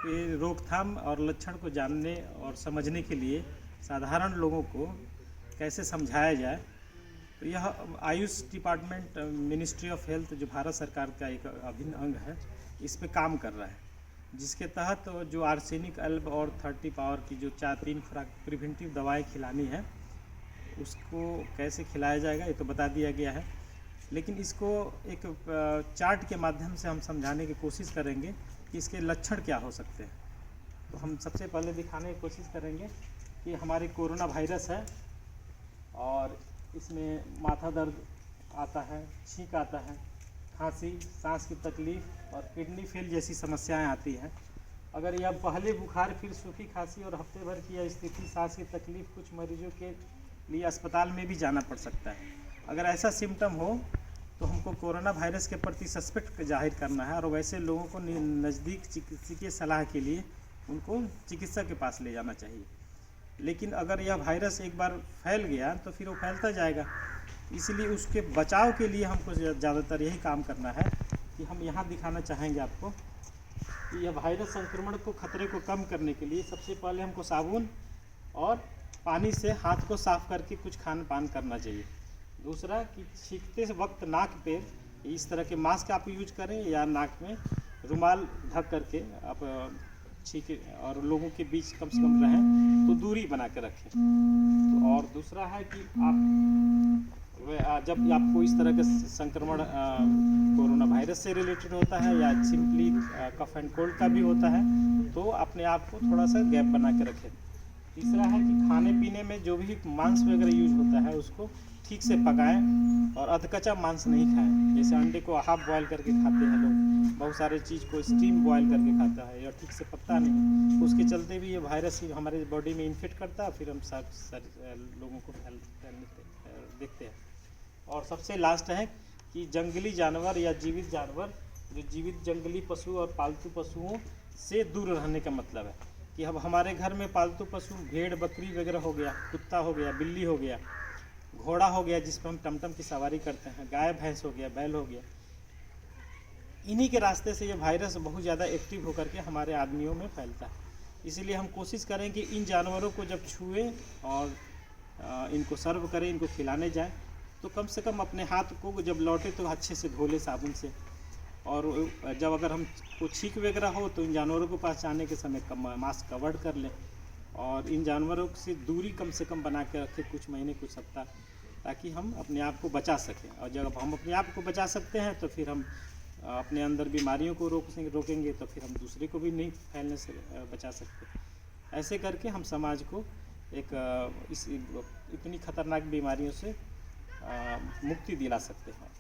के रोकथाम और लक्षण को जानने और समझने के लिए साधारण लोगों को कैसे समझाया जाए, तो यह Ayush department ministry of health जो भारत सरकार का एक अभिन्न अंग है, इस पे काम कर रहा है, जिसके तहत जो आर्सेनिक अल्ब और 30 पावर की जो 4-3 खुराक प्रिवेंटिव दवाएं खिलानी है, उसको कैसे खिलाया जाएगा ये तो बता दिया गया है। लेकिन इसको एक चार्ट के माध्यम से हम समझाने की कोशिश करेंगे कि इसके लक्षण क्या हो सकते हैं। तो हम सबसे पहले दिखाने की कोशिश करेंगे कि हमारे कोरोना वायरस है और इसमें माथा दर्द आता है, छींक आता है, खांसी, सांस की तकलीफ़ और किडनी फेल जैसी समस्याएं आती हैं। अगर यह पहले बुखार, फिर सूखी खांसी और हफ्ते भर की यह स्थिति, सांस की तकलीफ़, कुछ मरीजों के लिए अस्पताल में भी जाना पड़ सकता है। अगर ऐसा सिम्टम हो तो हमको कोरोना वायरस के प्रति सस्पेक्ट जाहिर करना है और वैसे लोगों को नज़दीक चिकित्सकीय सलाह के लिए उनको चिकित्सक के पास ले जाना चाहिए। लेकिन अगर यह वायरस एक बार फैल गया तो फिर वो फैलता जाएगा, इसलिए उसके बचाव के लिए हमको ज़्यादातर यही काम करना है कि हम यहाँ दिखाना चाहेंगे आपको कि यह वायरस संक्रमण को खतरे को कम करने के लिए सबसे पहले हमको साबुन और पानी से हाथ को साफ करके कुछ खान पान करना चाहिए। दूसरा कि छींकते वक्त नाक पे इस तरह के मास्क आप यूज करें या नाक में रुमाल ढक करके आप छींके और लोगों के बीच कम से कम रहें, तो दूरी बना के रखें। तो और दूसरा है कि आप जब आपको इस तरह के संक्रमण कोरोना वायरस से रिलेटेड होता है या सिंपली कफ एंड कोल्ड का भी होता है, तो अपने आप को थोड़ा सा गैप बना के रखें। तीसरा है कि खाने पीने में जो भी मांस वगैरह यूज होता है उसको ठीक से पकाएं और अधकच्चा मांस नहीं खाएं। जैसे अंडे को हाफ बॉयल करके खाते हैं लोग, बहुत सारे चीज़ को स्टीम बॉयल करके खाता है या ठीक से पकता नहीं, उसके चलते भी ये वायरस ही हमारे बॉडी में इन्फेक्ट करता है, फिर हम लोगों को देखते हैं। और सबसे लास्ट है कि जंगली जानवर या जीवित जानवर, जो जीवित जंगली पशु और पालतू पशुओं से दूर रहने का मतलब है कि अब हमारे घर में पालतू पशु भेड़ बकरी वगैरह हो गया, कुत्ता हो गया, बिल्ली हो गया, घोड़ा हो गया जिस पर हम टमटम की सवारी करते हैं, गाय भैंस हो गया, बैल हो गया, इन्हीं के रास्ते से ये वायरस बहुत ज़्यादा एक्टिव होकर के हमारे आदमियों में फैलता है। इसीलिए हम कोशिश करें कि इन जानवरों को जब छुएं और इनको सर्व करें, इनको खिलाने जाएं, तो कम से कम अपने हाथ को जब लौटे तो अच्छे से धो लें साबुन से। और जब अगर हम को छींक वगैरह हो तो इन जानवरों को पास जाने के समय मास्क कवर्ड कर लें और इन जानवरों से दूरी कम से कम बना के रखें कुछ महीने, कुछ सप्ताह, ताकि हम अपने आप को बचा सकें। और जब हम अपने आप को बचा सकते हैं तो फिर हम अपने अंदर बीमारियों को रोकेंगे, तो फिर हम दूसरे को भी नहीं फैलने से बचा सकते। ऐसे करके हम समाज को इतनी खतरनाक बीमारियों से मुक्ति दिला सकते हैं।